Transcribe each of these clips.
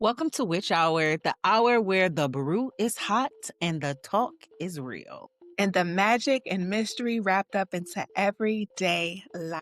Welcome to Witch Hour, the hour where the brew is hot and the talk is real. And the magic and mystery wrapped up into everyday life.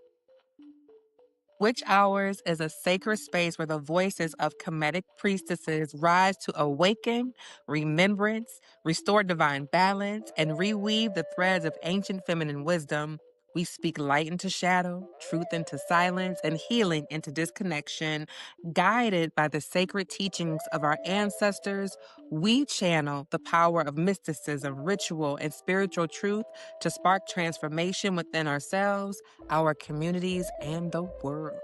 Witch Hours is a sacred space where the voices of comedic priestesses rise to awaken, remembrance, restore divine balance, and reweave the threads of ancient feminine wisdom. We speak light into shadow, truth into silence, and healing into disconnection. Guided by the sacred teachings of our ancestors, we channel the power of mysticism, ritual, and spiritual truth to spark transformation within ourselves, our communities, and the world.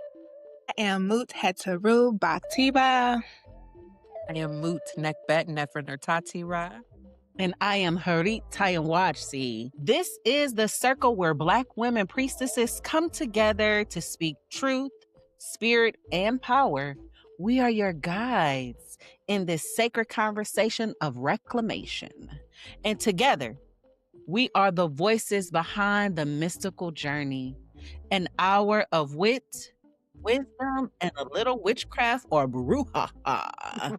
I am Mut Heteru Bhaktiba. I am Moot Nekbet Nefernertati Ra. And I am Harit Tayamwajsi. This is the circle where Black women priestesses come together to speak truth, spirit, and power. We are your guides in this sacred conversation of reclamation. And together, we are the voices behind the mystical journey, an hour of wit, wisdom, and a little witchcraft or brouhaha.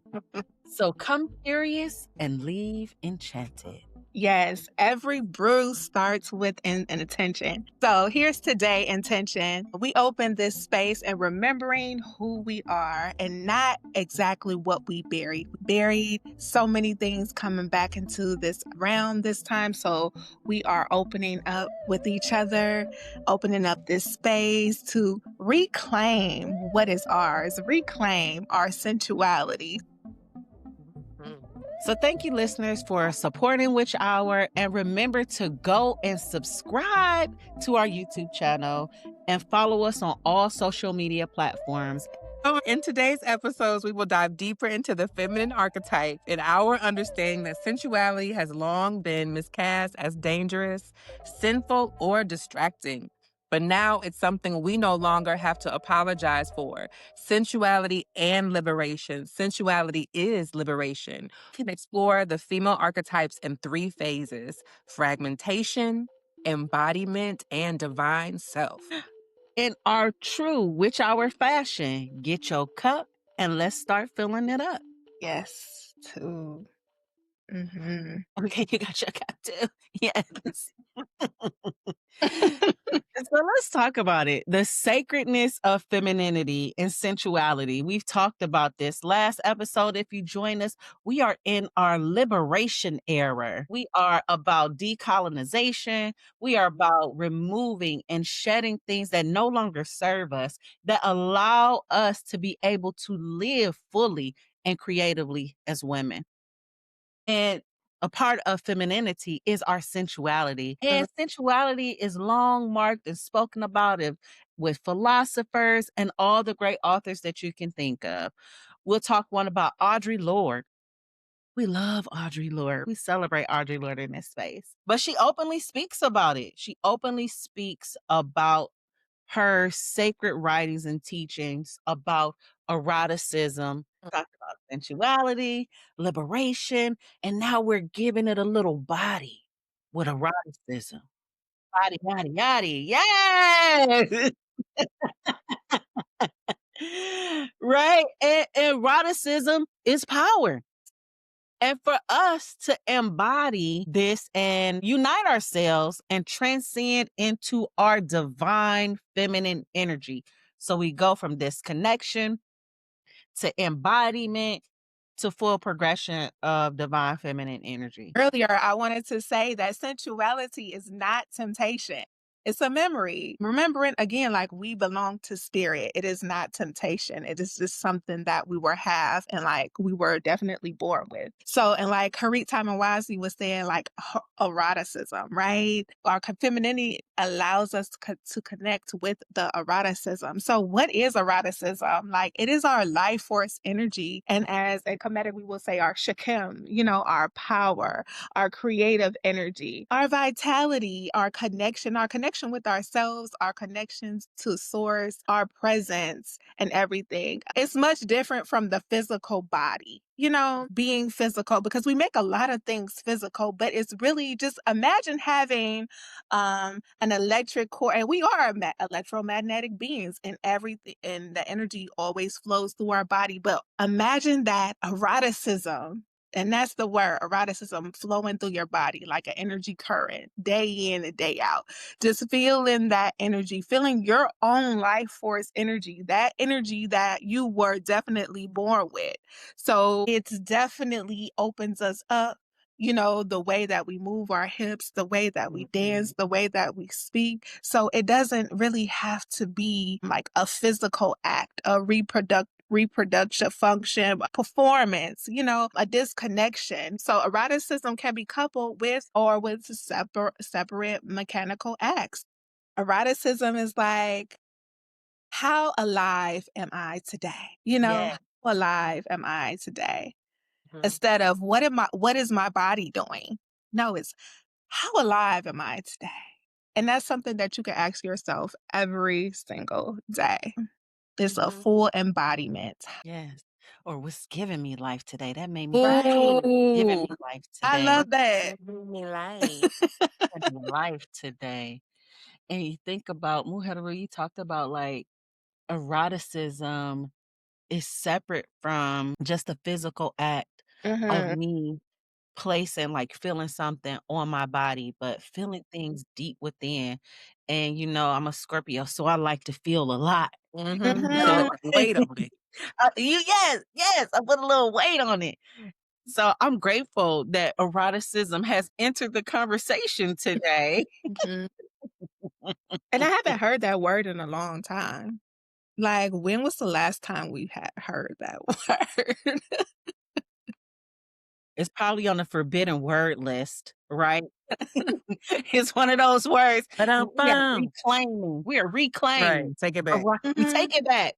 So come curious and leave enchanted. Yes, every brew starts with an intention. So here's today intention. We open this space and remembering who we are and not exactly what we buried. We buried so many things coming back into this realm this time. So we are opening up with each other, opening up this space to reclaim what is ours, reclaim our sensuality. So thank you, listeners, for supporting Witch Hour. And remember to go and subscribe to our YouTube channel and follow us on all social media platforms. So in today's episodes, we will dive deeper into the feminine archetype and our understanding that sensuality has long been miscast as dangerous, sinful, or distracting. But now it's something we no longer have to apologize for. Sensuality and liberation. Sensuality is liberation. We can explore the female archetypes in three phases: fragmentation, embodiment, and divine self. In our true Witch Hour fashion, get your cup and let's start filling it up. Yes, too. Mm-hmm. Okay, you got your cup too. Yes. So let's talk about it. The sacredness of femininity and sensuality. We've talked about this last episode. If you join us, we are in our liberation era. We are about decolonization. We are about removing and shedding things that no longer serve us, that allow us to be able to live fully and creatively as women. And a part of femininity is our sensuality. And sensuality is long marked and spoken about with philosophers and all the great authors that you can think of. We'll talk one about Audre Lorde. We love Audre Lorde. We celebrate Audre Lorde in this space. But she openly speaks about it. She openly speaks about her sacred writings and teachings about eroticism, talked about sensuality, liberation, and now we're giving it a little body with eroticism. Body, yada, yada. Yes! Right? And eroticism is power. And for us to embody this and unite ourselves and transcend into our divine feminine energy. So we go from disconnection to embodiment to full progression of divine feminine energy. Earlier, I wanted to say that sensuality is not temptation. It's a memory. Remembering again, like we belong to spirit. It is not temptation. It is just something that we were have and like we were definitely born with. So, and like Harit Tamawazi was saying, like eroticism, right? Our femininity allows us to connect with the eroticism. So, what is eroticism? Like, it is our life force energy. And as a comedic, we will say our shakim, our power, our creative energy, our vitality, our connection connection with ourselves, our connections to source, our presence, and everything. It's much different from the physical body, being physical, because we make a lot of things physical, but it's really just imagine having an electric cord, and we are electromagnetic beings, and everything, and the energy always flows through our body. But imagine that eroticism, and that's the word, eroticism, flowing through your body like an energy current, day in and day out. Just feeling that energy, feeling your own life force energy, that energy that you were definitely born with. So it's definitely opens us up, the way that we move our hips, the way that we dance, the way that we speak. So it doesn't really have to be like a physical act, a reproduction function, performance, a disconnection. So eroticism can be coupled with or with separate mechanical acts. Eroticism is like, how alive am I today? Yeah. How alive am I today? Mhm. Instead of what is my body doing? No, it's how alive am I today? And that's something that you can ask yourself every single day. It's a Mhm. full embodiment. Yes. Or what's giving me life today? That made me think. Right. Giving Ooh, me life I today. love that. Living me life. Giving me life today. And you think about Mujeres, you talked about like eroticism is separate from just the physical act of Mhm, me placing like feeling something on my body, but feeling things deep within. And I'm a Scorpio, so I like to feel a lot. Mhm. You put a mhm. lot of weight on it. Yes, I put a little weight on it. So I'm grateful that eroticism has entered the conversation today. Mhm. And I haven't heard that word in a long time. Like, when was the last time we had heard that word? It's probably on the forbidden word list, right? It's one of those words we are Ba-dum-bum. reclaiming. We are Right. reclaiming. Take it back. We Mhm. take it back.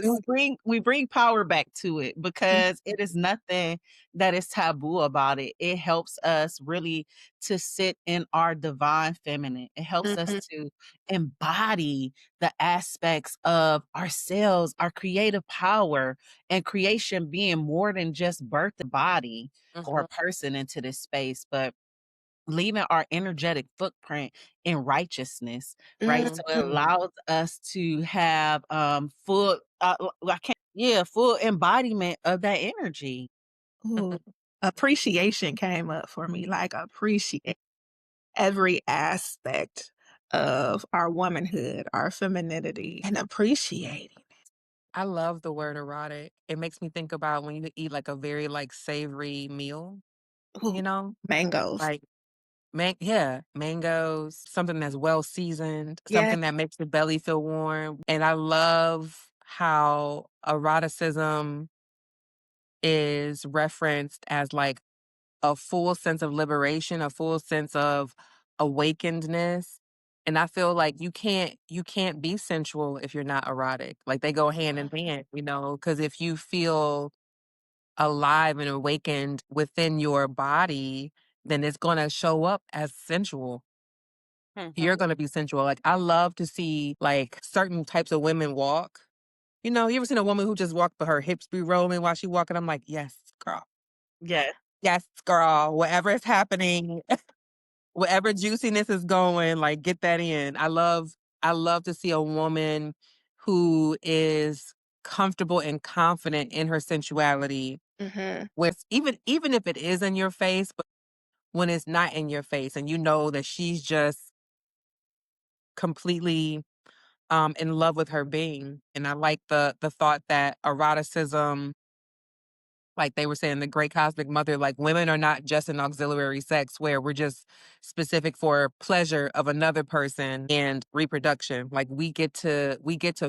And Yes. we bring power back to it because it is nothing that is taboo about it. It helps us really to sit in our divine feminine. It helps us Mhm, to embody the aspects of ourselves, our creative power, and creation being more than just birth the body or a Mhm. person into this space, but leaving our energetic footprint in righteousness, right? So it mhm. allows us to have full I can't yeah, full embodiment of that energy. Ooh, appreciation came up for me, like, appreciate every aspect of our womanhood, our femininity, and appreciating. I love the word erotic. It makes me think about when you eat like a very like savory meal, Ooh, you know? mangoes. Like yeah, mangoes, something that's well seasoned, Yeah. something that makes your belly feel warm. And I love how eroticism is referenced as like a full sense of liberation, a full sense of awakenedness. And I feel like you can't be sensual if you're not erotic. Like they go hand in hand, because if you feel alive and awakened within your body, then it's gonna show up as sensual. Mhm. You're gonna be sensual. Like I love to see like certain types of women walk. You ever seen a woman who just walked but her hips be rolling while she walking? I'm like, yes, girl. Yeah. Yes, girl. Whatever is happening, whatever juiciness is going, like get that in. I love to see a woman who is comfortable and confident in her sensuality Mhm, with even if it is in your face, but when it's not in your face and you know that she's just completely in love with her being. And I like the thought that eroticism, like they were saying, the great cosmic mother, like women are not just an auxiliary sex where we're just specific for pleasure of another person and reproduction. Like we get to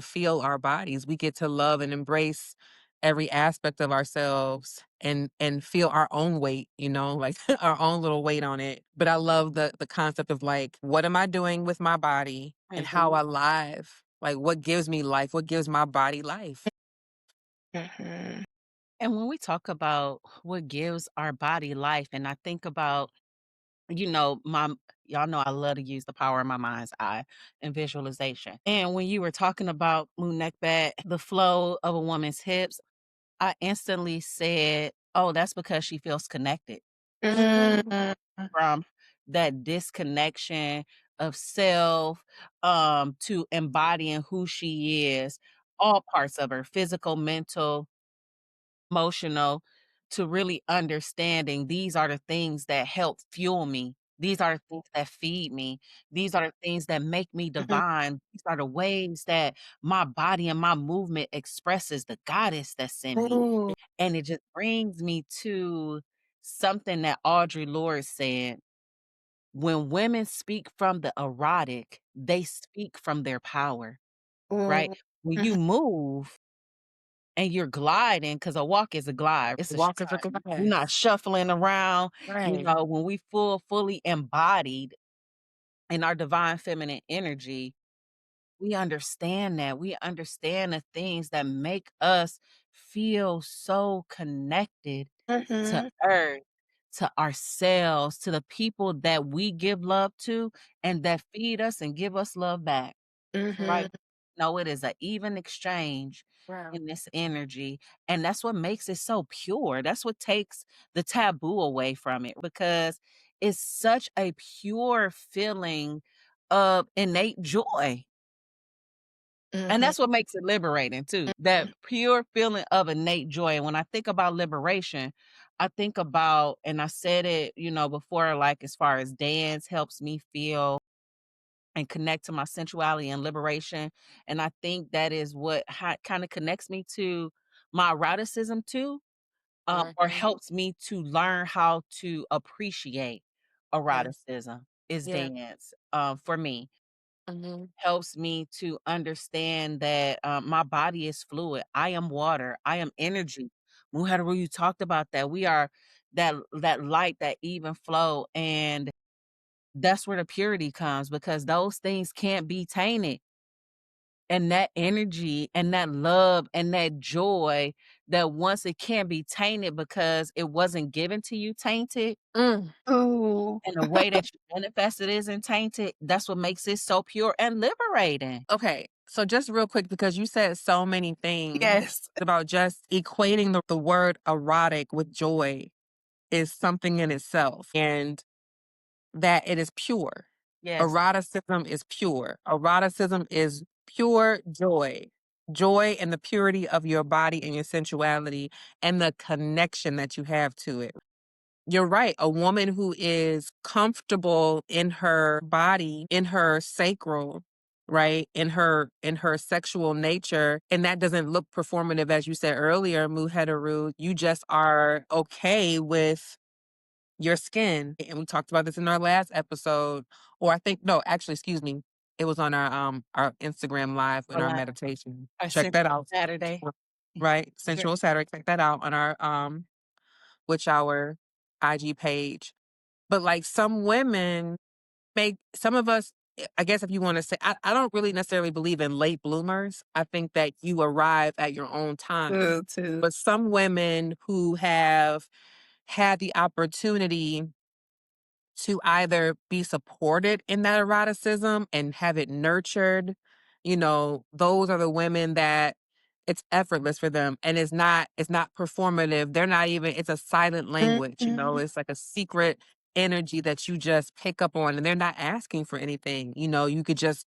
feel our bodies. We get to love and embrace every aspect of ourselves and feel our own weight, like our own little weight on it. But I love the concept of like, what am I doing with my body and how Mhm. alive? Like what gives me life? What gives my body life? mhm. And when we talk about what gives our body life, and I think about my y'all know I love to use the power of my mind's eye and visualization. And when you were talking about Munekbet, the flow of a woman's hips, I instantly said, "Oh, that's because she feels connected." She Mm, from that disconnection of self, to embodying who she is, all parts of her, physical, mental, emotional, to really understanding these are the things that help fuel me. These are the things that feed me. These are the things that make me mhm. divine. These are the ways that my body and my movement expresses the goddess that's in me. Ooh, And it just brings me to something that Audre Lorde said. When women speak from the erotic, they speak from their power, right? ooh. When you Mhm. move and you're gliding, because a walk is a glide, it's a Walk is a stride. We're not glass. shuffling around, Right. when we fully embodied in our divine feminine energy, we understand that. We understand the things that make us feel so connected to Mhm, earth, to ourselves, to the people that we give love to and that feed us and give us love back, right? mhm. No, it is an even exchange Wow. in this energy. And that's what makes it so pure. That's what takes the taboo away from it because it's such a pure feeling of innate joy. And Mhm, that's what makes it liberating too, that mhm. pure feeling of innate joy. And when I think about liberation, I think about, and I said it, before, like as far as dance helps me feel and connect to my sensuality and liberation. And I think that is what kind of connects me to my eroticism too, or Mhm. helps me to learn how to appreciate Yes. eroticism is Yeah. dance, for me. Mhm. Helps me to understand that, my body is fluid. I am water. I am energy. Muhadaru, you talked about that. We are that light, that even flow, and that's where the purity comes because those things can't be tainted. And that energy and that love and that joy that once it can't be tainted because it wasn't given to you tainted, Mm. Ooh, and the way that you manifest it isn't tainted, that's what makes it so pure and liberating. Okay, so just real quick, because you said so many things yes. about just equating the word erotic with joy is something in itself, and that it is pure. Yes. Eroticism is pure. Eroticism is pure joy. Joy and the purity of your body and your sensuality and the connection that you have to it. You're right. A woman who is comfortable in her body, in her sacral, right? In her sexual nature, and that doesn't look performative as you said earlier, Muheteru. You just are okay with your skin. And we talked about this in our last episode. Or I think no, actually, excuse me. It was on our Instagram live in Or our like meditation. our Check that sensual out. Saturday. Right? Sure. Sensual Saturday. Check that out on our Witch Hour IG page. But like some women make some of us, I guess if you want to say, I don't really necessarily believe in late bloomers. I think that you arrive at your own time. Too. But some women who have had the opportunity to either be supported in that eroticism and have it nurtured, those are the women that it's effortless for them and it's not performative. They're not even it's a silent language, Mhm. it's like a secret energy that you just pick up on and they're not asking for anything. You could just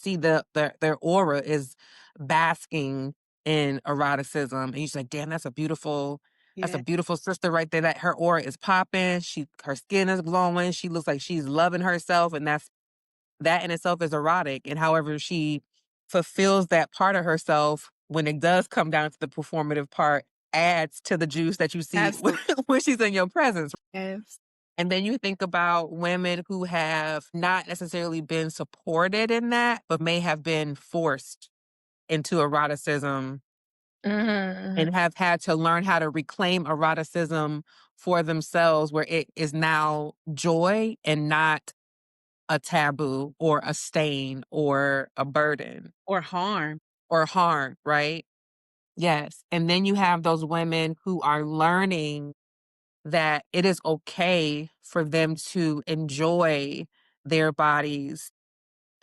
see their aura is basking in eroticism and you say, damn, that's a Yeah. beautiful sister right there. That her aura is popping. Her skin is glowing. She looks like she's loving herself, and that in itself is erotic. And however she fulfills that part of herself when it does come down to the performative part adds to the juice that you see Absolutely. when she's in your presence. Yes. And then you think about women who have not necessarily been supported in that, but may have been forced into eroticism Mhm. and have had to learn how to reclaim eroticism for themselves, where it is now joy and not a taboo or a stain or a burden Or harm. or harm, right? Yes. And then you have those women who are learning that it is okay for them to enjoy their bodies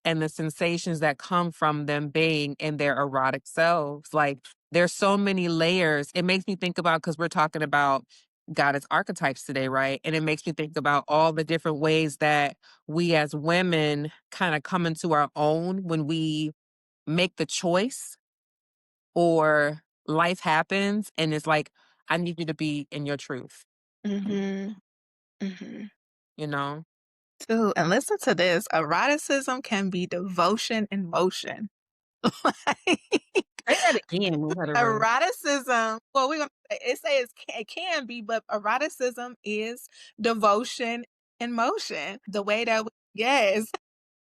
and the sensations that come from them being in their erotic selves. Like, there's so many layers. It makes me think about, because we're talking about goddess archetypes today, right? And it makes me think about all the different ways that we as women kind of come into our own when we make the choice, or life happens and it's like, I need you to be in your truth, Mhm. Mhm. you know? Too, and listen to this, eroticism can be devotion in motion. Like, Say that again, Literal. eroticism well, we gonna it say it can be, but eroticism is devotion in motion. The way that we yes.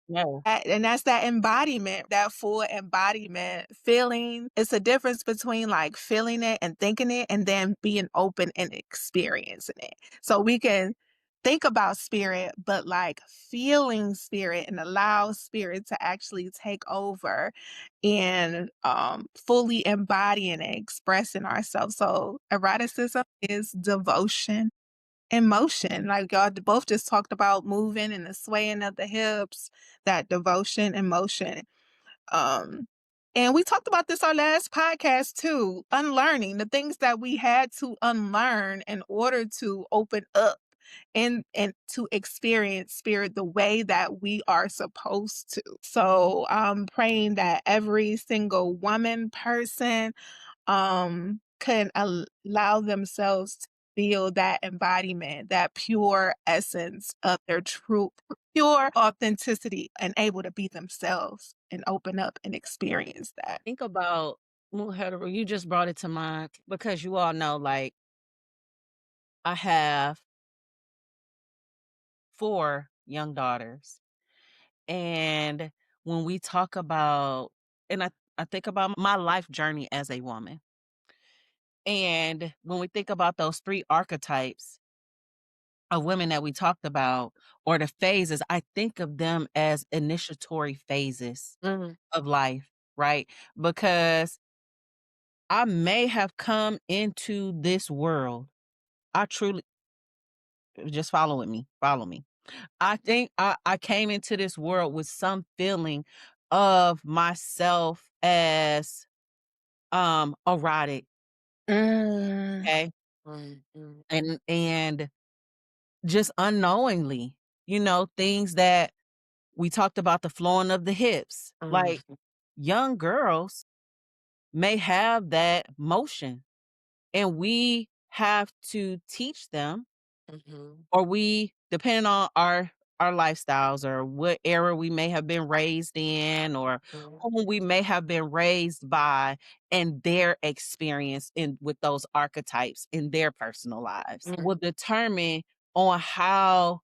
Yeah. And that's that embodiment, that full embodiment, feeling. It's a difference between like feeling it and thinking it and then being open and experiencing it. So we can think about spirit, but like feeling spirit and allow spirit to actually take over and fully embodying and expressing ourselves. So eroticism is devotion emotion. Like y'all both just talked about moving and the swaying of the hips, that devotion and motion. Um, and we talked about this our last podcast too, unlearning the things that we had to unlearn in order to open up and to experience spirit the way that we are supposed to. So I'm praying that every single woman, person, can allow themselves to feel that embodiment, that pure essence of their true, pure authenticity, and able to be themselves and open up and experience that. Think about Hetero, you just brought it to mind because you all know, like, I have 4 young daughters. And when we talk about and I think about my life journey as a woman. And when we think about those 3 archetypes of women that we talked about or the phases, I think of them as initiatory phases Mhm, of life, right? Because I may have come into this world. I truly just follow with me. Follow me. I think I came into this world with some feeling of myself as erotic, Mm, okay? mhm, mhm, And just unknowingly, things that we talked about, the flowing of the hips. Like, mhm, young girls may have that motion, and we have to teach them, mhm, or we depending on our lifestyles or what era we may have been raised in, or mhm, whom we may have been raised by, and their experience in with those archetypes in their personal lives mhm, will determine on how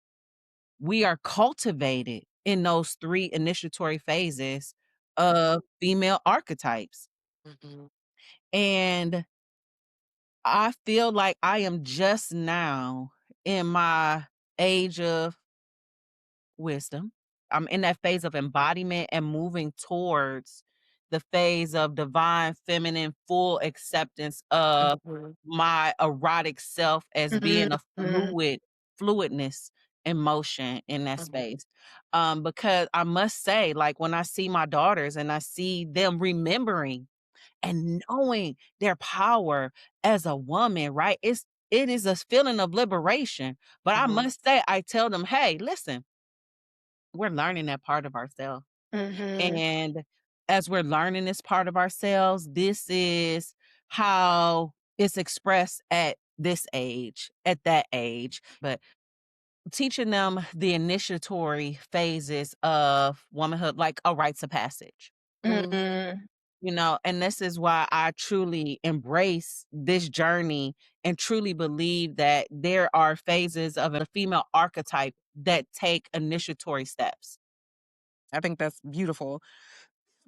we are cultivated in those 3 initiatory phases of female archetypes. mhm, And I feel like I am just now in my age of wisdom. I'm in that phase of embodiment and moving towards the phase of divine feminine full acceptance of mhm, my erotic self as mm, being a mm, fluidness and motion in that mhm, space. Because I must say, like, when I see my daughters and I see them remembering and knowing their power as a woman, right? It is a feeling of liberation. But I mhm, must say, I tell them, hey, listen, we're learning that part of ourselves. mhm, And as we're learning this part of ourselves, this is how it's expressed at this age, at that age. But teaching them the initiatory phases of womanhood, like a rites of passage. mhm. mm, And this is why I truly embrace this journey and truly believe that there are phases of a female archetype that take initiatory steps. I think that's beautiful,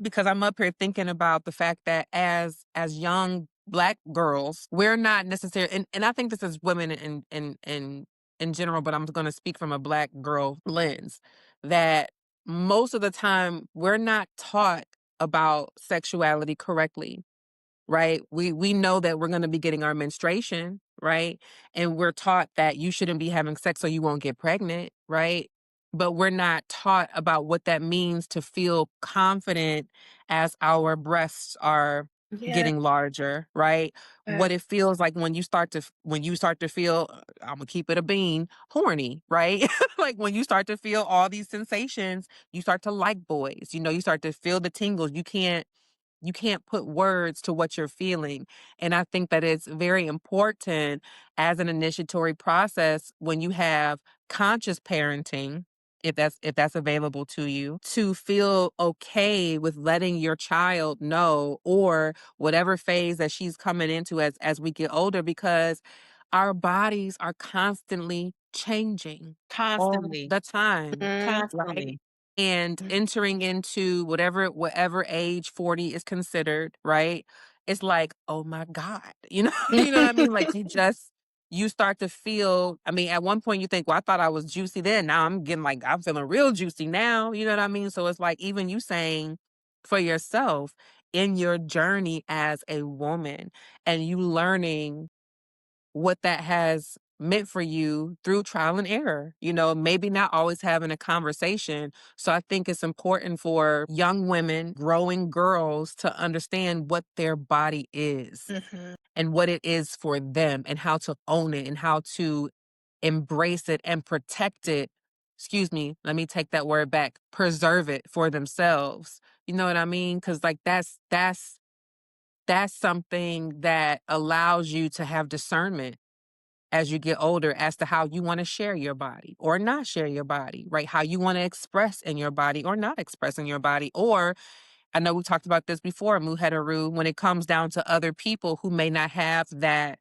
because I'm up here thinking about the fact that as young Black girls, we're not necessarily, and I think this is women in general, but I'm gonna speak from a Black girl lens, that most of the time we're not taught about sexuality correctly, right? We know that we're gonna be getting our menstruation, right? And we're taught that you shouldn't be having sex so you won't get pregnant, right? But we're not taught about what that means to feel confident as our breasts are Yeah. getting larger, right? Uh, What it feels like when you start to feel, I'm gonna keep it a bean, horny, right? Like when you start to feel all these sensations, you start to like boys, you start to feel the tingles. You can't put words to what you're feeling. And I think that it's very important as an initiatory process when you have conscious parenting, if that's available to you, to feel okay with letting your child know, or whatever phase that she's coming into as we get older, because our bodies are constantly changing all Constantly, the time, mm, right? constantly. And entering into whatever age 40 is considered, right? It's like, "Oh my god." You know what I mean? Like, you start to feel, I mean, at one point you think, "Well, I thought I was juicy then. Now I'm getting like I'm feeling real juicy now." You know what I mean? So it's like even you saying for yourself in your journey as a woman and you learning what that has meant for you through trial and error, maybe not always having a conversation. So I think it's important for young women, growing girls to understand what their body is mhm, and what it is for them and how to own it and how to embrace it and protect it. Excuse me, let me take that word back. Preserve it for themselves. You know what I mean? Cuz like that's something that allows you to have discernment as you get older as to how you want to share your body or not share your body, right? How you want to express in your body or not express in your body. Or I know we talked about this before, Muheteru, when it comes down to other people who may not have that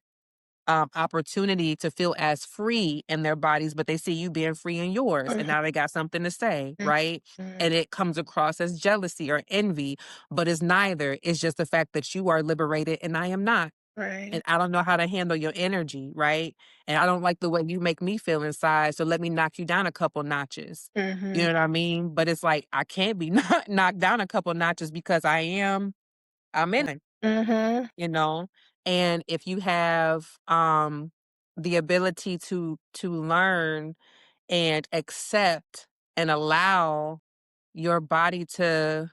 opportunity to feel as free in their bodies, but they see you being free in yours. And mhm, now they got something to say, mhm, right? mhm. And it comes across as jealousy or envy, but it's neither. It's just the fact that you are liberated and I am not, Right. and I don't know how to handle your energy, right? And I don't like the way you make me feel inside. So let me knock you down a couple notches. You Mhm, know what I mean? But it's like I can't be knocked down a couple notches because I'm in it, mhm, you know? And if you have the ability to learn and accept and allow your body to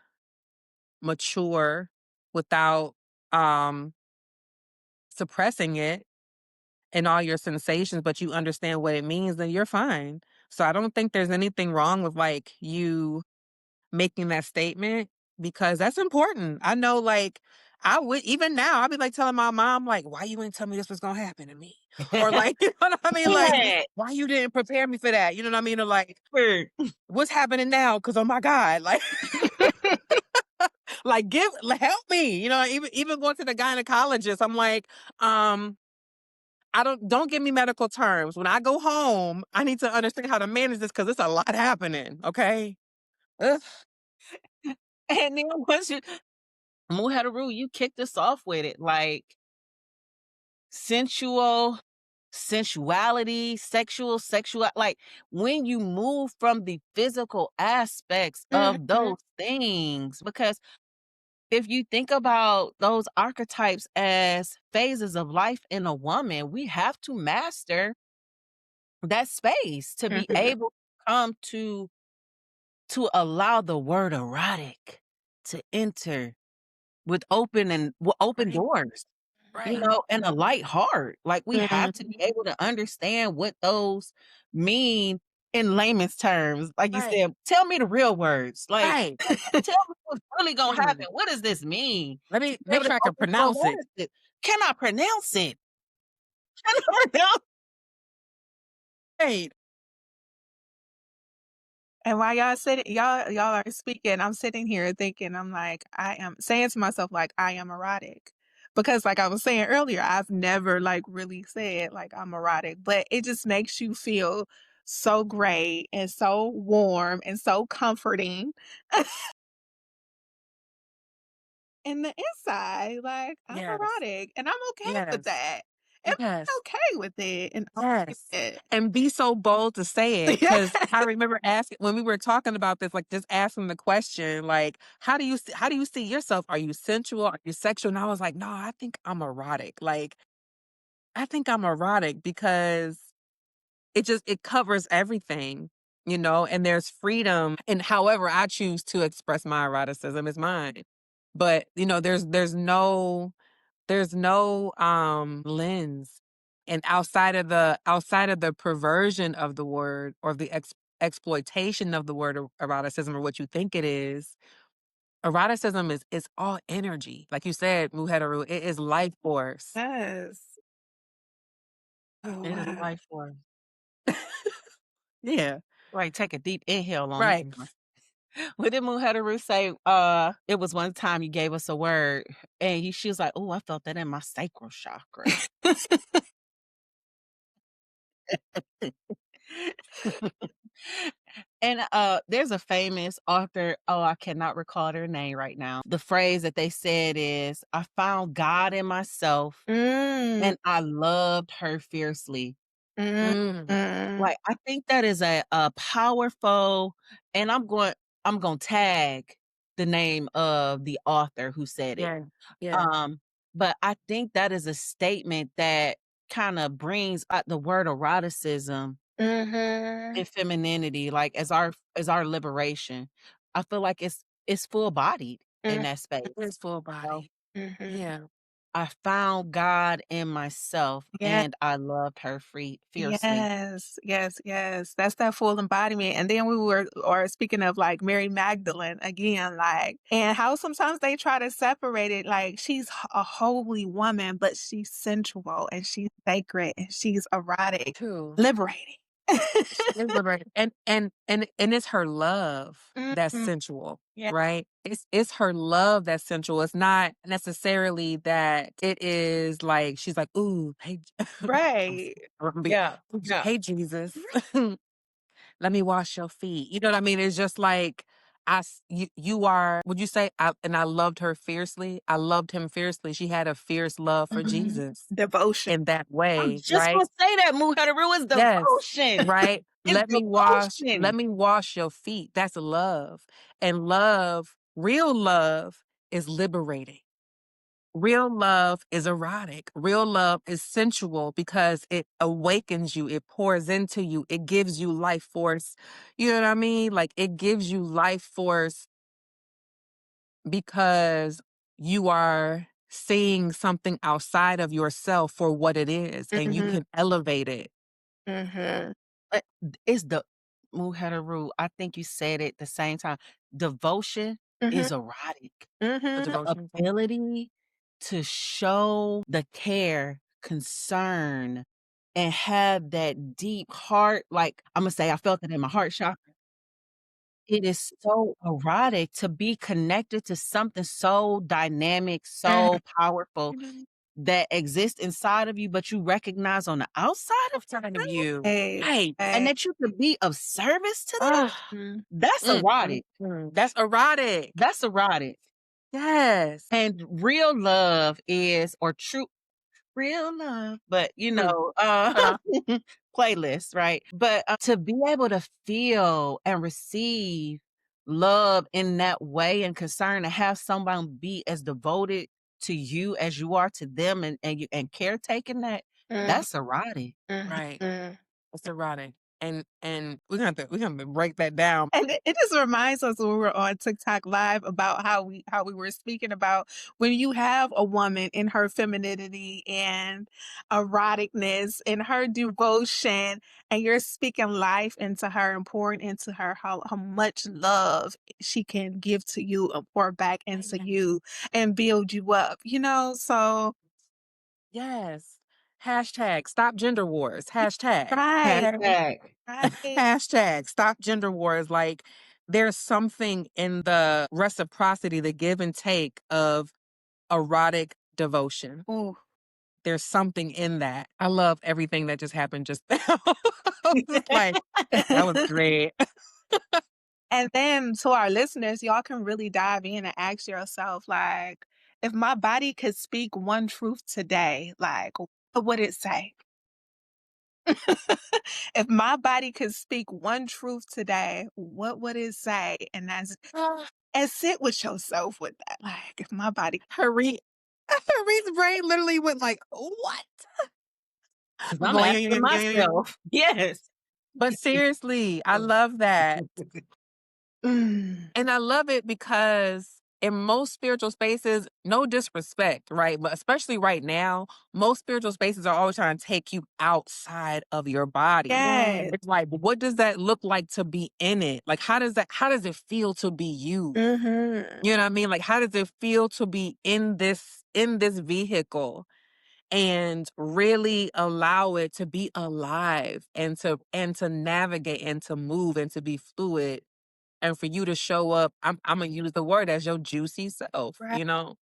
mature without um suppressing it and all your sensations, but you understand what it means, then you're fine. So I don't think there's anything wrong with like you making that statement because that's important. I know like I would even now I'll be like telling my mom, like, why you ain't tell me this was gonna happen to me? Or like, you know what I mean? Like, Yeah, why you didn't prepare me for that? You know what I mean? Or like, for what's happening now? Cause oh my God, like like help me. Even going to the gynecologist, I'm like, um, don't give me medical terms. When I go home, I need to understand how to manage this because it's a lot happening. Okay. Ugh. and then once you Muharu, you kicked us off with it, like sensual, sensuality, sexual, like when you move from the physical aspects of mhm, those things, because if you think about those archetypes as phases of life in a woman, we have to master that space to be mhm. able to come to allow the word erotic to enter with open Right. doors, Right. and a light heart. Like, we have Mhm, to be able to understand what those mean in layman's terms. Like you Right. said, tell me the real words. Like, Right. tell me what's really gonna happen. Mm. What does this mean? Let To me be make able to sure I go can into a pronounce it. woman's it. Cannot pronounce it. Cannot pronounce. Right. and while y'all are speaking, I'm sitting here thinking, I'm like, I am saying to myself, like, I am erotic. Because like I was saying earlier, I've never like really said like I'm erotic, but it just makes you feel so great and so warm and so comforting in the inside. Like I'm Yes. erotic and I'm okay with Yes. that. And I'm Yes. okay with it and Yes. it. And be so bold to say it, Yeah. because I remember asking when we were talking about this, like, just asking the question, like, "How do you see yourself? Are you sensual? Are you sexual?" And I was like, "No, I think I'm erotic." Like, I think I'm erotic because it covers everything, and there's freedom and however I choose to express my eroticism is mine. But, there's no lens. And outside of the perversion of the word or the exploitation of the word eroticism or what you think it is, eroticism is all energy. Like you said, Muheteru, it is life force. Yes. Oh, It is wow. life force. Yeah. Right, take a deep inhale on that Right. one. What did Muhadaru say? It was one time you gave us a word, and she was like, "Oh, I felt that in my sacral chakra." And there's a famous author. Oh, I cannot recall their name right now. The phrase that they said is, "I found God in myself, Mm, and I loved her fiercely." mm, Mm. mm. Like, I think that is a powerful, and I'm going to tag the name of the author who said it. Yeah. Yeah. Um, but I think that is a statement that kinda brings out the word eroticism Mhm. and femininity, like, as our liberation. I feel like it's full-bodied in Mm, that It space, is full you know? body. mhm. Yeah. I found God in myself, Yeah. and I loved her fiercely. Yes, yes, yes. That's that full embodiment. And then we were or speaking of like Mary Magdalene again, like, and how sometimes they try to separate it, like she's a holy woman, but she's sensual and she's sacred and she's erotic, Too. liberating. She is liberated. And it's her love that's Mhm. sensual, Yeah. right? It's her love that's sensual. It's not necessarily that it is like she's like, ooh, hey, Right. I'm gonna be, Yeah, yeah. hey Jesus. Let me wash your feet. You know what I mean? It's just like you are, would you say I loved her fiercely? I loved him fiercely. She had a fierce love for Mhm. Jesus Devotion. in that I'm way, just right? gonna say that, Muhadaru, is Yes, devotion. right? It's Let devotion. me wash your feet. That's love. And love, real love is liberating. Real love is erotic. Real love is sensual because it awakens you, it pours into you, it gives you life force. You know what I mean? Like it gives you life force because you are seeing something outside of yourself for what it is and you Mhm. can elevate it. Mhm. But it's the Muhadaru, I think you said it the same time. Devotion Mhm. is erotic. The Mhm. The devotion. ability to show the care, concern, and have that deep heart, like, Imma say I felt it in my heart chakra. It is so erotic to be connected to something so dynamic, so powerful Mhm. that exists inside of you, but you recognize on the outside of Outside of yourself, you. Hey, Right. and hey. that you could be of service to them, Ah, Mm. that's erotic. That's erotic. That's erotic. Yes. And real love is or true real love, but, Mm. Ta-da. playlist, right? But, to be able to feel and receive love in that way and concern, to have someone be as devoted to you as you are to them and caretaking Mhm. that's erotic. Right. Mhm. It's erotic. And we're gonna break that down. And it just reminds us when we were on TikTok live about how we were speaking about when you have a woman in her femininity and eroticness and her devotion, and you're speaking life into her and pouring into her how much love she can give to you and pour back into Amen. you and build you up, you know? So Yes. Hashtag stop gender wars. Hashtag. right, Okay. Hashtag. right. Hashtag stop gender wars. Like there's something in the reciprocity, the give and take of erotic devotion. Ooh. There's something in that. I love everything that just happened just now. I was just like, that was great. And then to our listeners, y'all can really dive in and ask yourself, like, if my body could speak one truth today, like, what would it say? If my body could speak one truth today, what would it say? And sit with yourself with that. Like, if my body Harry, Harry's brain literally went like, what? 'Cause I'm asking Boing. myself. Yes. But seriously, I love that. Mm. And I love it because in most spiritual spaces, no disrespect, right? But especially right now, most spiritual spaces are always trying to take you outside of your body. Yes. It's like, what does that look like to be in it? Like, how does it feel to be you? Mhm. You know what I mean? Like, how does it feel to be in this vehicle and really allow it to be alive and to navigate and to move and to be fluid and for you to show up, I'm gonna use the word as your juicy self, Right. you know?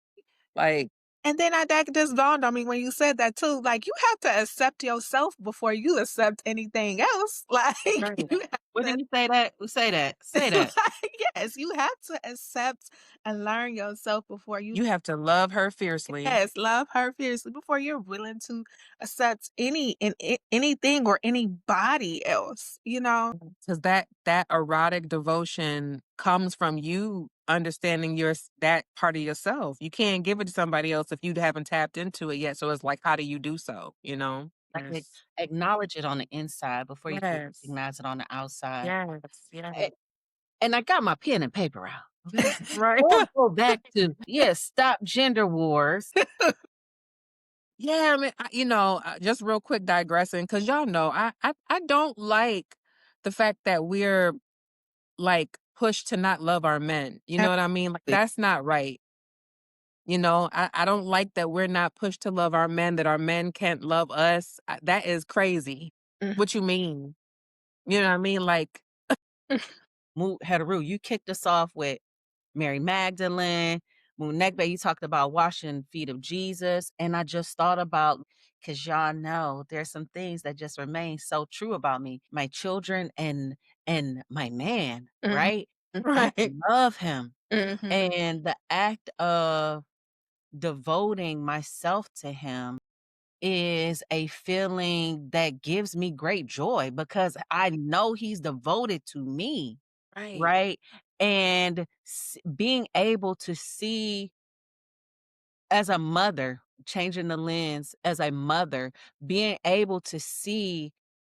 Like, And then that just dawned on me when you said that too. Like, you have to accept yourself before you accept anything else. Like, right. you have When to did you say that? Say that. Say that. like, yes, you have to accept and learn yourself before you You have to love her fiercely yes, love her fiercely before you're willing to accept anything or anybody else, you know? because that erotic devotion comes from you understanding that part of yourself. You can't give it to somebody else if you haven't tapped into it yet. So it's like, how do you do so? You know? Like, Yes. acknowledge it on the inside before you can Yes. recognize it on the outside. Yes. Yes. A and I got my pen and paper out, okay? Right. Or go back to, yes, stop gender wars. Yeah, I mean, just real quick digressing, because y'all know I don't like the fact that we're like pushed to not love our men. You know what I mean? Like that's not right. I don't like that we're not pushed to love our men, that our men can't love us. That is crazy. Mhm. What you mean? You know what I mean? Like, Heteru, you kicked us off with Mary Magdalene, Munekbe, you talked about washing feet of Jesus. And I just thought about, because y'all know there's some things that just remain so true about me. My children and my man, Mhm. right? I right, love him. Mhm. And the act of devoting myself to him is a feeling that gives me great joy because I know he's devoted to me, right. right? And being able to see as a mother, changing the lens as a mother, being able to see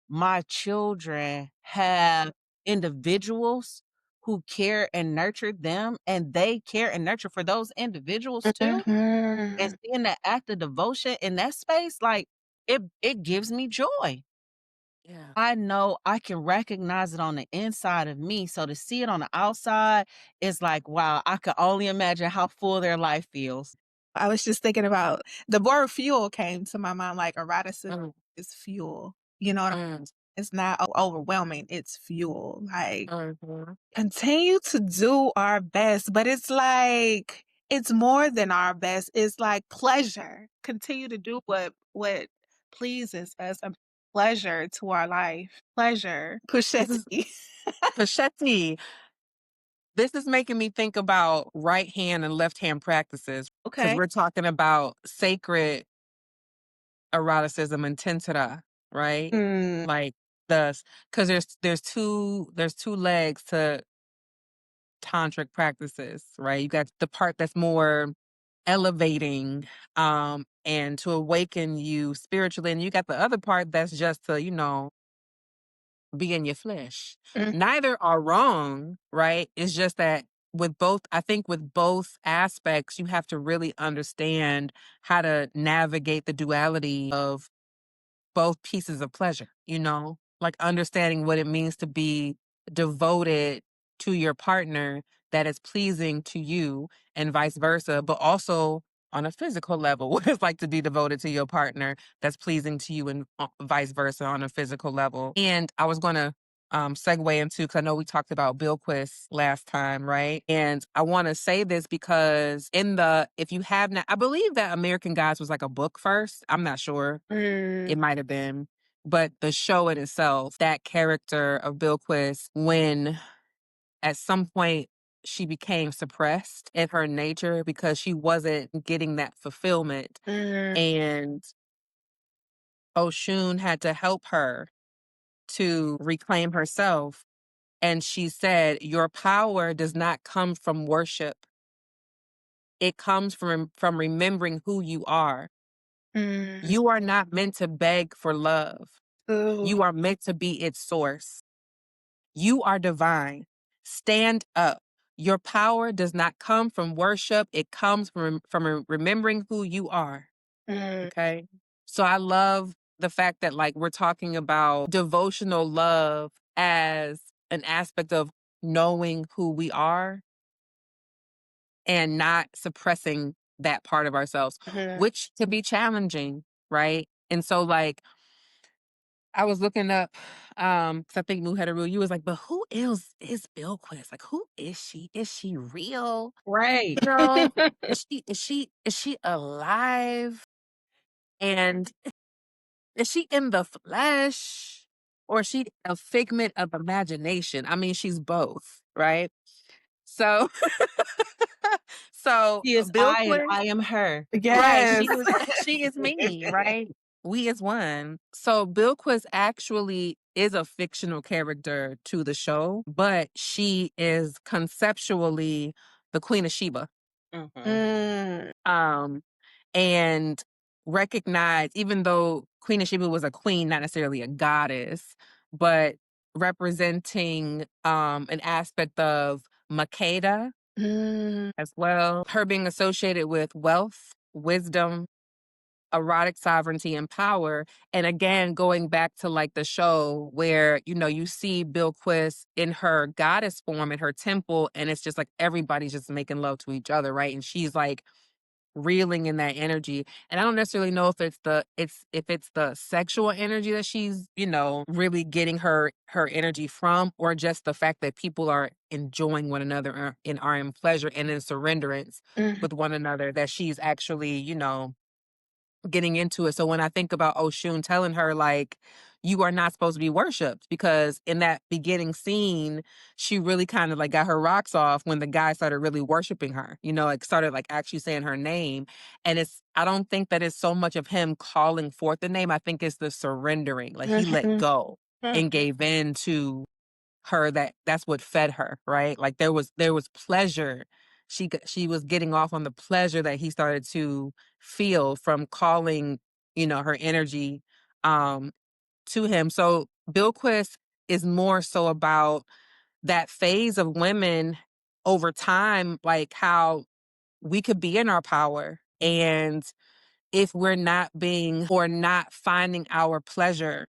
my children have individuals who care and nurture them, and they care and nurture for those individuals too. And Mhm. seeing that act of devotion in that space, like, it gives me joy. Yeah. I know I can recognize it on the inside of me, so to see it on the outside is like, wow, I can only imagine how full their life feels. I was just thinking about the word fuel came to my mind, like eroticism Mm, is fuel. You know what I mm, it's not overwhelming, it's fuel. Like, mhm. continue to do our best, but it's like it's more than our best. It's like pleasure. Continue to do what pleases us and pleasure to our life. Pleasure. This is Pushetti. Pachetti. This is making me think about right hand and left hand practices because Okay. we're talking about sacred eroticism and tensora, right? Mm, Like the because there's two legs to tantric practices, right? You got the part that's more elevating and to awaken you spiritually, and you got the other part that's just to, be in your flesh. mm, Neither are wrong, right? It's just that I think with both aspects, you have to really understand how to navigate the duality of both pieces of pleasure, like understanding what it means to be devoted to your partner that is pleasing to you and vice versa, but also on a physical level, what it's like to be devoted to your partner that's pleasing to you and vice versa on a physical level. And I was going to segue into, because I know we talked about Bilquis last time, right? And I want to say this because if you have not, I believe that American Gods was like a book first. I'm not sure, mm, it might have been. But the show in itself, that character of Bilquis, when at some point she became suppressed in her nature because she wasn't getting that fulfillment. mm, And Oshun had to help her to reclaim herself. And she said, your power does not come from worship. It comes from remembering who you are. Mm. You are not meant to beg for love. Ooh. You are meant to be its source. You are divine. Stand up. Your power does not come from worship, it comes from remembering who you are. Mm. Okay. So I love the fact that, like, we're talking about devotional love as an aspect of knowing who we are and not suppressing that part of ourselves, Mhm. which can be challenging, right? And so, like, I was looking up, 'cause I think Muhedru, you was like, but who else is Bilquis? Like, who is she? Is she real? Right. You know, is she alive? And is she in the flesh? Or is she a figment of imagination? I mean, she's both, right? So so She is I and Bilquis. I am her. Right, Yes. she is me, right? We is one. So Bilquis actually is a fictional character to the show, but she is conceptually the Queen of Sheba. Mhm. Mm. Um, and recognized, even though Queen of Sheba was a queen, not necessarily a goddess, but representing an aspect of Makeda Mm. as well. Her being associated with wealth, wisdom, erotic sovereignty and power. And again, going back to like the show where, you see Bilquis in her goddess form in her temple, and it's just like everybody's just making love to each other, right? And she's like reeling in that energy. And I don't necessarily know if it's the sexual energy that she's, really getting her energy from, or just the fact that people are enjoying one another and are in pleasure and in surrenderance Mhm. with one another, that she's actually, getting into it. So when I think about Oshun telling her, like, you are not supposed to be worshipped, because in that beginning scene, she really kind of like got her rocks off when the guy started really worshiping her, like started like actually saying her name. And I don't think that it's so much of him calling forth the name. I think it's the surrendering. Like, he let Mhm. go Mm. and gave in to her, that's what fed her, right? Like, there was pleasure. She was getting off on the pleasure that he started to feel from calling, her energy um to him. So Bilquis is more so about that phase of women over time, like how we could be in our power, and if we're not being or not finding our pleasure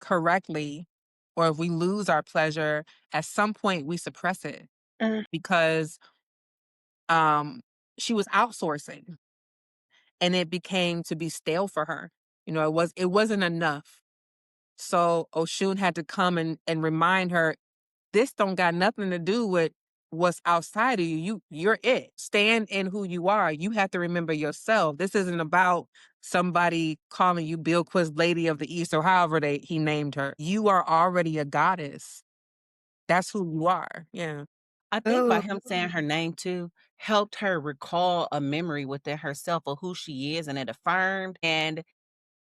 correctly, or if we lose our pleasure, at some point we suppress it, Mm. because um she was outsourcing, and it became to be stale for her. It wasn't enough. So Oshun had to come and remind her, this don't got nothing to do with what's outside of you. You're it. Stand in who you are. You have to remember yourself. This isn't about somebody calling you Bilquis, Lady of the East, or however he named her. You are already a goddess. That's who you are. Yeah. I think by Ooh. him saying her name too helped her recall a memory within herself of who she is, and it affirmed. And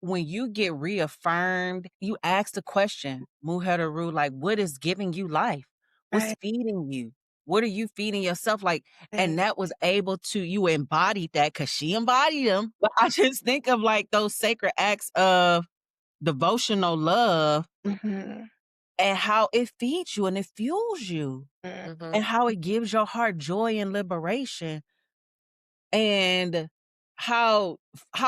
when you get reaffirmed, you ask the question, Muhadaru, like, what is giving you life? What's Right. feeding you? What are you feeding yourself? Like, Right. and that was able to, you embodied that because she embodied them. But I just think of like those sacred acts of devotional love Mhm. and how it feeds you and it fuels you Mm. and Mhm. how it gives your heart joy and liberation and how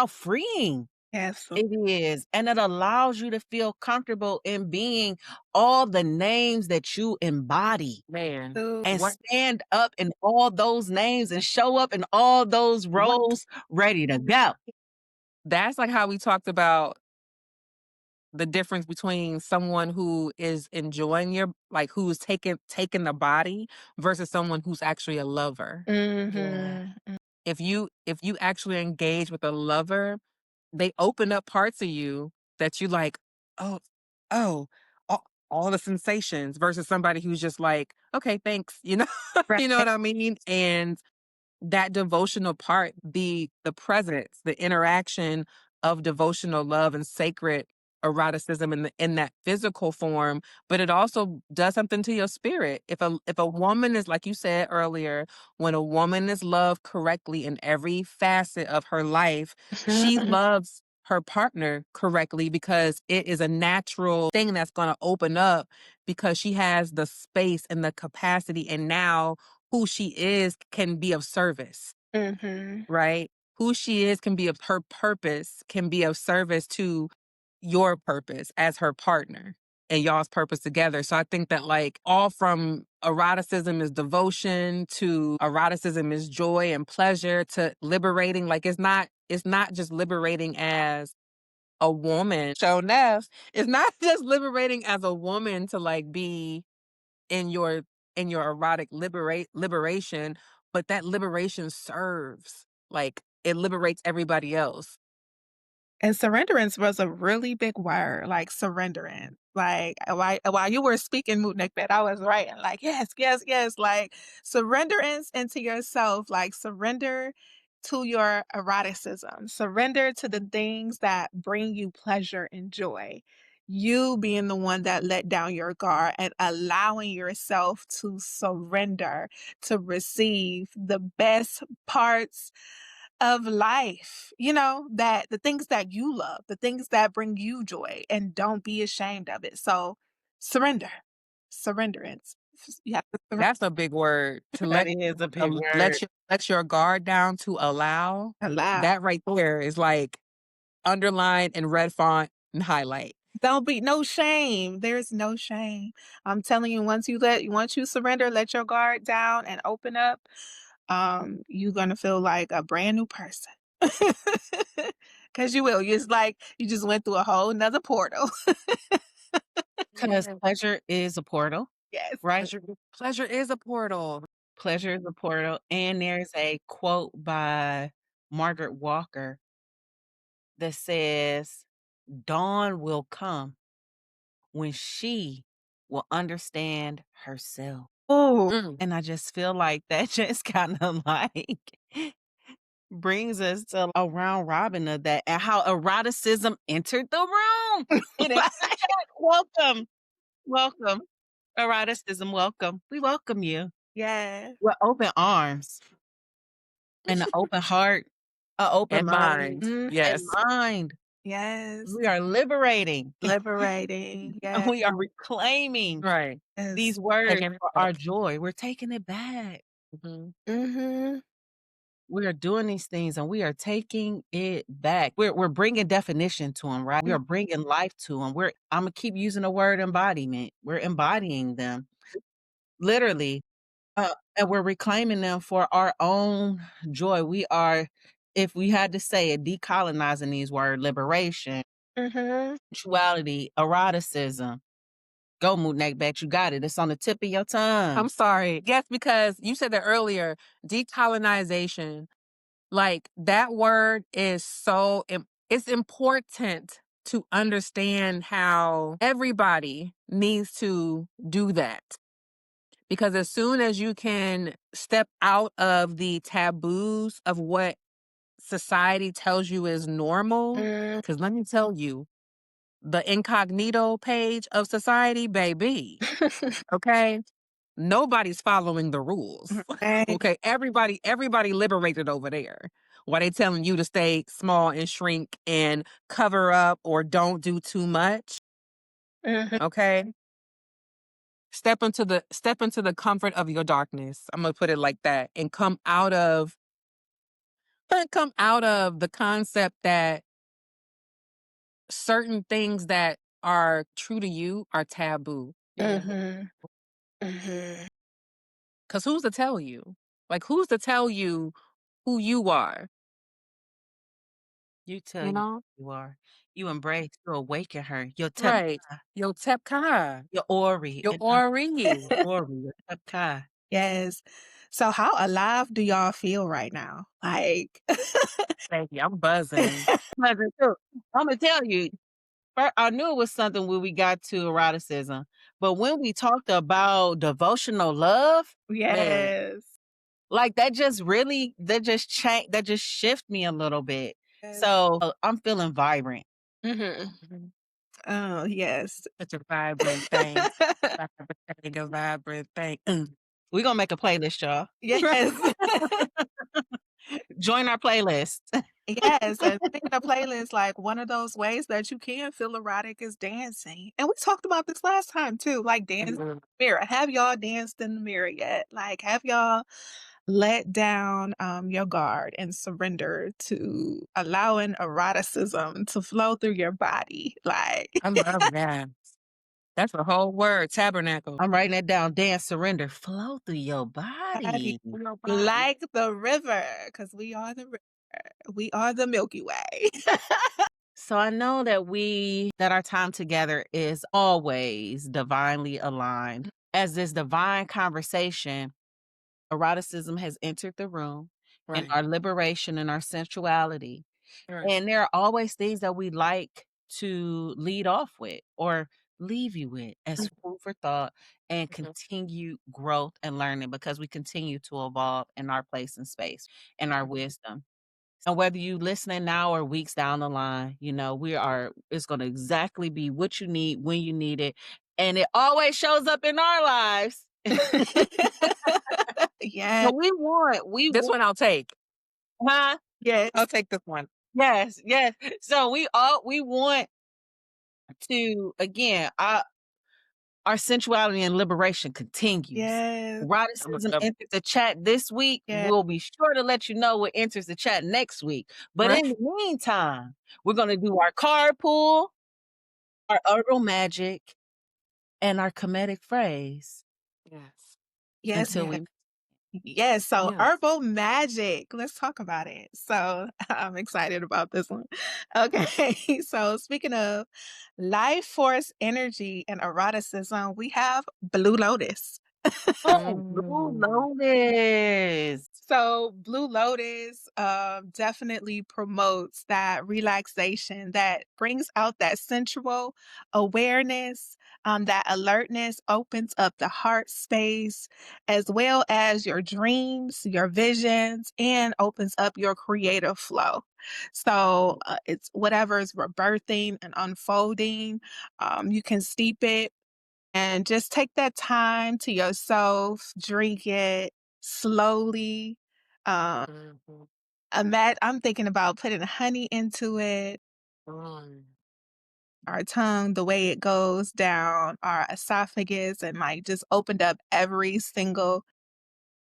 freeing Yes. it is, and it allows you to feel comfortable in being all the names that you embody Man, Ooh. and what stand up in all those names and show up in all those what roles ready to go. that's like how we talked about the difference between someone who is enjoying who's taking the body versus someone who's actually a lover. Yeah. Mhm. If you actually engage with a lover, they open up parts of you that you like, oh, oh, all the sensations, versus somebody who's just like, okay, thanks, you know Right. what I mean? And that devotional part, the presence, the interaction of devotional love and sacred eroticism in that physical form, but it also does something to your spirit. If a woman is, like you said earlier, when a woman is loved correctly in every facet of her life, she Mhm. loves her partner correctly because it is a natural thing that's going to open up because she has the space and the capacity, and now who she is can be of service, Mhm. right? Who she is can be of her purpose, can be of service to your purpose as her partner and y'all's purpose together. So I think that, like, all from eroticism is devotion to eroticism is joy and pleasure to liberating. Like, it's not just liberating as a woman. So Neff, it's not just liberating as a woman to like be in your erotic liberation, but that liberation serves, like, it liberates everybody else. And surrenderance was a really big word, like surrenderance. Like while you were speaking, Mutnekbet, I was writing like, yes, yes, yes, like surrenderance into yourself, like surrender to your eroticism, surrender to the things that bring you pleasure and joy. You being the one that let down your guard and allowing yourself to surrender, to receive the best parts of life, that the things that you love, the things that bring you joy, and don't be ashamed of it. So surrender, surrenderance. You have to That's a big word to That is a big word. let your guard down to allow. allow. That right there is like underline in red font and highlight. Don't be no shame. There's no shame. I'm telling you, once you surrender, let your guard down and open up, you're gonna feel like a brand new person. Cause you will. It's like you just went through a whole nother portal. 'Cause Yeah. pleasure is a portal, Yes. right? Pleasure is a portal. Pleasure is a portal, and there's a quote by Margaret Walker that says, "Dawn will come when she will understand herself." Oh. Mm, And I just feel like that just kinda, like, brings us to a round robin of that and how eroticism entered the room. It entered the chat. Welcome, welcome. Eroticism, welcome. We welcome you Yeah. with open arms and an open heart, an open and mind, mind. Mm, and Yes. mind. yes. We are liberating, Liberating. and Yes. we are reclaiming Right. these words Taking it for our back. joy. We're taking it back. Mhm. Mhm. We are doing these things, and we are taking it back. We're bringing definition to them, right? We Mm, are bringing life to them. Imma keep using the word embodiment. We're embodying them, literally, and we're reclaiming them for our own joy. We are, if we had to say it, decolonizing these words: liberation, mhm. sensuality, eroticism. Go, Mutnakbat, you got it. It's on the tip of your tongue. I'm sorry. Yes, because you said that earlier, decolonization. Like, that word is it's important to understand how everybody needs to do that. Because as soon as you can step out of the taboos of what society tells you is normal, Mm. because let me tell you, the incognito page of society, baby, okay? Nobody's following the rules. Right. Okay, everybody liberated over there. Why they telling you to stay small and shrink and cover up or don't do too much? Mhm. Okay? Step into the comfort of your darkness. I'm going to put it like that and come out of the concept that certain things that are true to you are taboo. Yeah. Mhm. Mhm. Cuz who's to tell you? Like, who's to tell you who you are, You tell you you know? who you are. You embrace, you awaken her. Your tep Right. Yo, Tepka. your Ori, Yo, and Ori. Ori, your tepka. Yes. So how alive do y'all feel right now? Like Thank you. I'm buzzing. Imma tell you, I knew it was something when we got to eroticism, but when we talked about devotional love, Man. Yes. like, that just shift me a little bit. Yes. So, I'm feeling vibrant. Mhm. Mhm. Oh, yes. Such a vibrant thing. Vibrant thing, a vibrant thing. We gonna make a playlist, y'all. Yes. Join our playlist. Yes, and speaking of playlists, like, one of those ways that you can feel erotic is dancing, and we talked about this last time too, like, dance in Mhm. the mirror. Have y'all danced in the mirror yet? Like, have y'all let down, your guard and surrender to allowing eroticism to flow through your body? Like, I love that. That's a whole word, tabernacle. I'm writing it down. Dance, surrender, flow through your body body. Your body. like the river, because we are the river. We are the Milky Way. So I know that our time together is always divinely aligned. As this divine conversation, eroticism has entered the room and Right, our liberation and our sensuality. right. And there are always things that we like to lead off with or leave you with as food for thought and Mhm, continue growth and learning because we continue to evolve in our place and space and our mhm, wisdom. And whether you listening now or weeks down the line, it's gonna exactly be what you need when you need it. And it always shows up in our lives. Yeah, So we want This one I'll take. huh? I'll yes, take this one. Yes, yes. So we want to again, our sensuality and liberation continues. yes, I'm a Eroticism love entered the chat this week. yeah, We'll be sure to let you know what enters the chat next week. But right? in the meantime, we're gonna do our card pull, our herbal magic, and our comedic phrase Yes. yes, until yes. we Yes, so Yes. herbal magic, let's talk about it. So, I'm excited about this one. Okay, so speaking of life force energy and eroticism, we have Blue Lotus. Oh, Blue Mm. Lotus. So Blue Lotus definitely promotes that relaxation that brings out that sensual awareness, that alertness opens up the heart space, as well as your dreams, your visions, and opens up your creative flow. So it's whatever is rebirthing and unfolding. You can steep it and just take that time to yourself, drink it slowly. Um, Mhm. I'm thinking about putting honey into it, Mm. our tongue, the way it goes down our esophagus, and like just opened up every single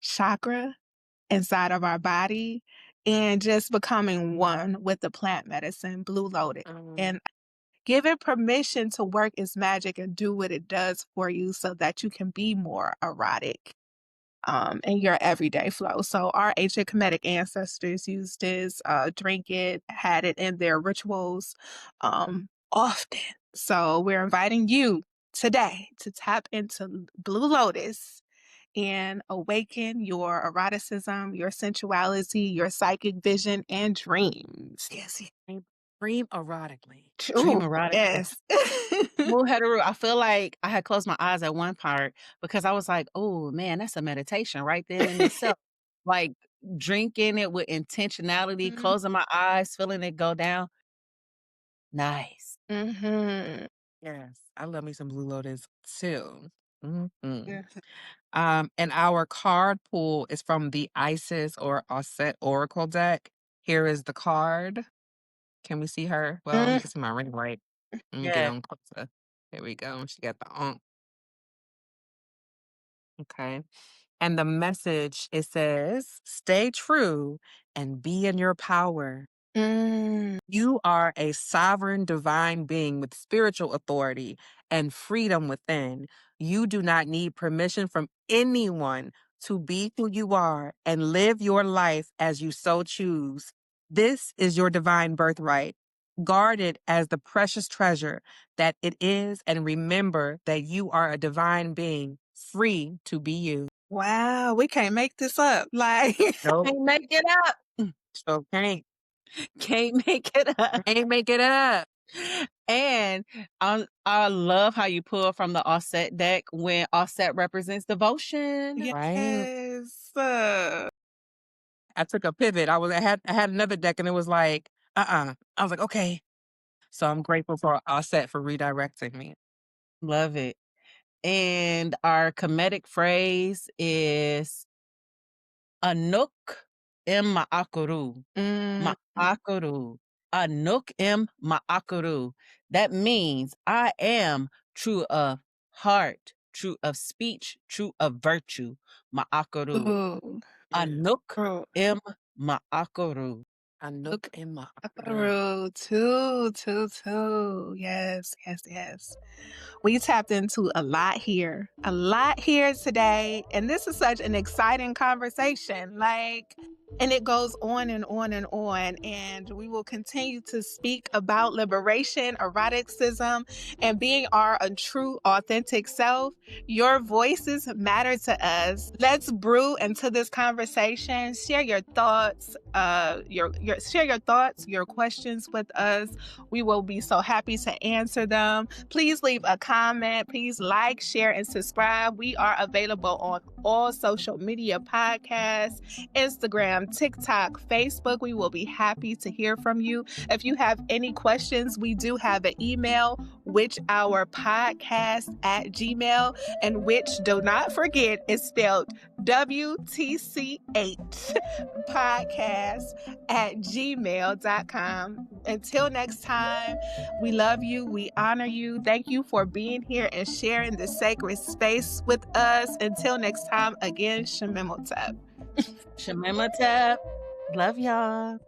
chakra inside of our body, and just becoming one with the plant medicine, Blue Lotus. Mm. And give it permission to work its magic and do what it does for you so that you can be more erotic in your everyday flow. So our ancient Kemetic ancestors used this, drink it, had it in their rituals often. So we're inviting you today to tap into Blue Lotus and awaken your eroticism, your sensuality, your psychic vision, and dreams. Yes. Dream dream erotically. Dream Ooh, erotically. yes. Well, hetero, I feel like I had closed my eyes at one part because I was like, "Oh, man, that's a meditation right there in itself." Like, drinking it with intentionality, Mhm, closing my eyes, feeling it go down. Nice. mhm. Yes. I love me some Blue Lotus too. Mhm. Yes. And our card pool is from the Isis or Osset Oracle deck. Here is the card. Can we see her? Well, you Mm, can see my ring light. Let me get Yeah. on closer. There we go. She got the okay. And the message it says, "Stay true and be in your power. mm. You are a sovereign divine being with spiritual authority and freedom within. You do not need permission from anyone to be who you are and live your life as you so choose. This is your divine birthright. Guard it as the precious treasure that it is, and remember that you are a divine being, free to be you." Wow, we can't make this up. Like, Nope. Can't make it up. So Can't make it up. can't make it up. And I love how you pull from the offset deck when offset represents devotion. Right? yes. I took a pivot. I had another deck and it was like, uh-uh. I was like, okay. So I'm grateful for Offset for redirecting me. Love it. And our comedic phrase is Anuk im Maakuru. Mm, Maakuru. Anuk im Maakuru. That means I am true of heart, true of speech, true of virtue. Maakuru. ooh, Anuk ooh, im Maakuru. Anook in my Akuru. ooh, too, too, too. Yes, yes, yes. We tapped into a lot here today. And this is such an exciting conversation. And it goes on and on and on. And we will continue to speak about liberation, eroticism, and being our true, authentic self. Your voices matter to us. Let's brew into this conversation. Share your thoughts, share your thoughts, your questions with us. We will be so happy to answer them. Please leave a comment. Please like, share, and subscribe. We are available on all social media podcasts, Instagram, TikTok, Facebook. We will be happy to hear from you. If you have any questions, we do have an email, whichourpodcast@gmail, and which, do not forget, is spelled WTCH podcast@gmail.com. Until next time, we love you. We honor you. Thank you for being here and sharing this sacred space with us. Until next time, again, Shemimotep. Shemimotep. Love y'all.